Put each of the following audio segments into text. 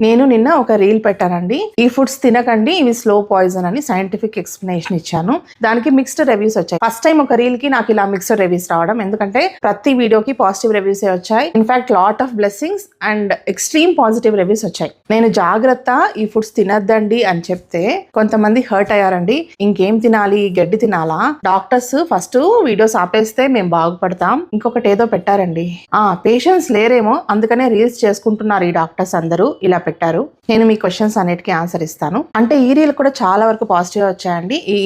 నేను నిన్న ఒక రీల్ పెట్టానండి. ఈ ఫుడ్స్ తినకండి, ఇవి స్లో పాయిజన్ అని సైంటిఫిక్ ఎక్స్ప్లెనేషన్ ఇచ్చాను. దానికి మిక్స్డ్ రివ్యూస్ వచ్చాయి. ఫస్ట్ టైం ఒక రీల్ కి నాకు ఇలా మిక్స్డ్ రివ్యూస్ రావడం, ఎందుకంటే ప్రతి వీడియోకి పాజిటివ్ రివ్యూస్ వచ్చాయి. In fact lot of blessings and extreme positive reviews వచ్చాయి. నేను జాగ్రత్త ఈ ఫుడ్స్ తినద్దండి అని చెప్తే కొంతమంది హర్ట్ అయ్యారండి. ఇంకేం తినాలి, గడ్డి తినాలా? డాక్టర్స్ ఫస్ట్ వీడియోస్ ఆపేస్తే మేము బాగుపడతాం, ఇంకొకటి ఏదో పెట్టారండి. పేషెన్స్ లేరేమో అందుకనే రీల్స్ చేసుకుంటున్నారు ఈ డాక్టర్స్ అందరూ ఇలా పెట్టారు. నేను మీ క్వశ్చన్స్ అన్నిటికీ ఆన్సర్ ఇస్తాను. అంటే ఈ రీల్ కూడా చాలా వరకు పాజిటివ్ వచ్చాయండి. ఈ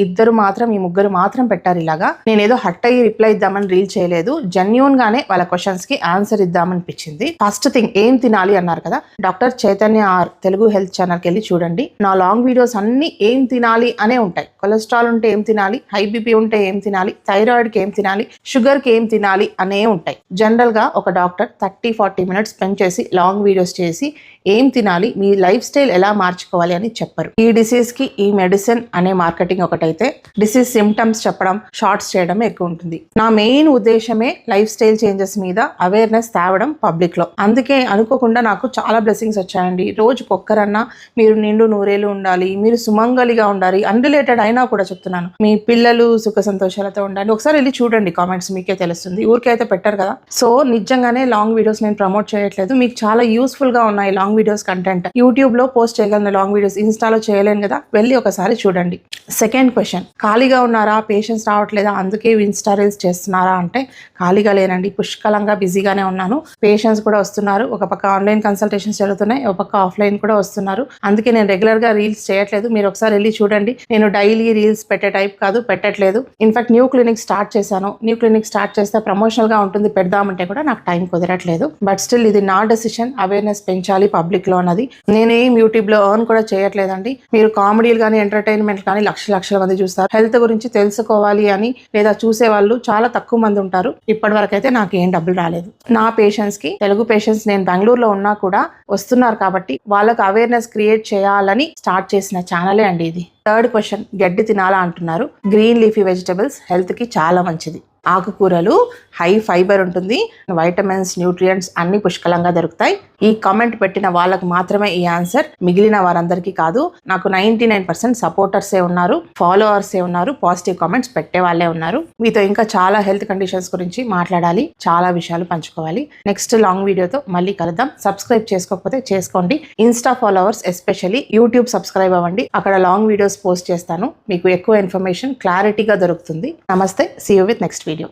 ముగ్గురు మాత్రం పెట్టారు ఇలాగా. నేను ఏదో హట్ అయ్యి రిప్లై ఇద్దామని రీల్ చేయలేదు. జెన్యూన్ గానే వాళ్ళ క్వశ్చన్స్ కి ఆన్సర్ ఇద్దామనిపించింది. ఫస్ట్ థింగ్ ఏం తినాలి అన్నారు కదా, doctor Chaitanya R Telugu health channel కి వెళ్ళి చూడండి. నా లాంగ్ వీడియోస్ అన్ని ఏం తినాలి అనే ఉంటాయి. కొలెస్ట్రాల్ ఉంటే ఏం తినాలి, హై బీపీ ఉంటే ఏం తినాలి, థైరాయిడ్ కి ఏం తినాలి, షుగర్ కి ఏం తినాలి అనే ఉంటాయి. జనరల్ గా ఒక డాక్టర్ 30-40 మినిట్స్ స్పెండ్ చేసి లాంగ్ వీడియోస్ చేసి ఏం తినాలి, మీ లైఫ్ స్టైల్ ఎలా మార్చుకోవాలి అని చెప్పరు. ఈ డిసీజ్ కి ఈ మెడిసిన్ అనే మార్కెటింగ్ ఒకటైతే డిసీజ్ సిమ్టమ్స్ చెప్పడం, షార్ట్స్ చేయడం ఎక్కువ ఉంటుంది. నా మెయిన్ ఉద్దేశమే లైఫ్ స్టైల్ చేంజెస్ మీద అవేర్నెస్ తేవడం పబ్లిక్ లో. అందుకే అనుకోకుండా నాకు చాలా బ్లెస్సింగ్స్ వచ్చాయండి. రోజుకొక్కరన్నా మీరు నిండు నూరేళ్ళు ఉండాలి, మీరు సుమంగలిగా ఉండాలి, అన్రిలేటెడ్ అయినా కూడా చెప్తున్నాను, మీ పిల్లలు సుఖ సంతోషాలతో ఉండాలి. ఒకసారి వెళ్ళి చూడండి కామెంట్స్, మీకే తెలుస్తుంది. ఊరికే అయితే పెట్టారు కదా. సో నిజంగానే లాంగ్ వీడియోస్ నేను ప్రమోట్ చేయట్లేదు, మీకు చాలా యూస్ఫుల్ గా ఉన్నాయి లాంగ్ వీడియోస్ కంటెంట్. యూట్యూబ్ లో పోస్ట్ చేయగలను లాంగ్ వీడియోస్, ఇన్స్టాలో చేయలేను కదా, వెళ్ళి ఒకసారి చూడండి. సెకండ్ క్వశ్చన్, ఖాళీగా ఉన్నారా, పేషెన్స్ రావట్లేదా అందుకే ఇన్స్టా రీల్స్ చేస్తున్నారా అంటే ఖాళీగా లేనండి, పుష్కలంగా బిజీగానే ఉన్నాను. పేషెంట్స్ కూడా వస్తున్నారు, ఒక పక్క ఆన్లైన్ కన్సల్టేషన్స్ జరుగుతున్నాయి, ఒక పక్క ఆఫ్లైన్ కూడా వస్తున్నారు. అందుకే నేను రెగ్యులర్ గా రీల్స్ చేయట్లేదు. మీరు ఒకసారి వెళ్ళి చూడండి. నేను డైలీ రీల్స్ పెట్టే టైప్ కాదు, పెట్టట్లేదు. ఇన్ఫాక్ట్ న్యూ క్లినిక్ స్టార్ట్ చేశాను. న్యూ క్లినిక్ స్టార్ట్ చేస్తే ప్రమోషనల్ గా ఉంటుంది, పెడదామంటే కూడా నాకు టైం కుదరట్లేదు. బట్ స్టిల్ ఇది నా డెసిషన్, అవేర్నెస్ పెంచాలి పబ్లిక్ లో అన్నది. నేనేం యూట్యూబ్ లో ఎర్న్ కూడా చేయట్లేదండి. మీరు కామెడీలు కానీ ఎంటర్టైన్మెంట్ కానీ లక్షల మంది చూస్తారు. హెల్త్ గురించి తెలుసుకోవాలి అని లేదా చూసే వాళ్ళు చాలా తక్కువ మంది ఉంటారు. ఇప్పటి వరకు అయితే నాకు ఏం డబ్బులు రాలేదు. నా పేషెంట్స్ కి, తెలుగు పేషెంట్స్ నేను బెంగళూరులో ఉన్నా కూడా వస్తున్నారు కాబట్టి వాళ్ళకు అవేర్నెస్ క్రియేట్ చేయాలని స్టార్ట్ చేసిన ఛానలే అండి ఇది. థర్డ్ క్వశ్చన్, గడ్డి తినాలా అంటున్నారు. గ్రీన్ లీఫీ వెజిటబుల్స్ హెల్త్ కి చాలా మంచిది. ఆకుకూరలు హై ఫైబర్ ఉంటుంది, వైటమిన్స్, న్యూట్రియంట్స్ అన్ని పుష్కలంగా దొరుకుతాయి. ఈ కామెంట్ పెట్టిన వాళ్ళకు మాత్రమే ఈ ఆన్సర్, మిగిలిన వారందరికీ కాదు. నాకు 99% సపోర్టర్సే ఉన్నారు, ఫాలోవర్సే ఉన్నారు, పాజిటివ్ కామెంట్స్ పెట్టే వాళ్ళే ఉన్నారు. మీతో ఇంకా చాలా హెల్త్ కండిషన్స్ గురించి మాట్లాడాలి, చాలా విషయాలు పంచుకోవాలి. నెక్స్ట్ లాంగ్ వీడియోతో మళ్ళీ కలుద్దాం. సబ్స్క్రైబ్ చేసుకోకపోతే చేసుకోండి. Insta followers especially YouTube subscribe అవ్వండి. అక్కడ లాంగ్ వీడియోస్ పోస్ట్ చేస్తాను, మీకు ఎక్కువ ఇన్ఫర్మేషన్ క్లారిటీగా దొరుకుతుంది. నమస్తే, see you with next video.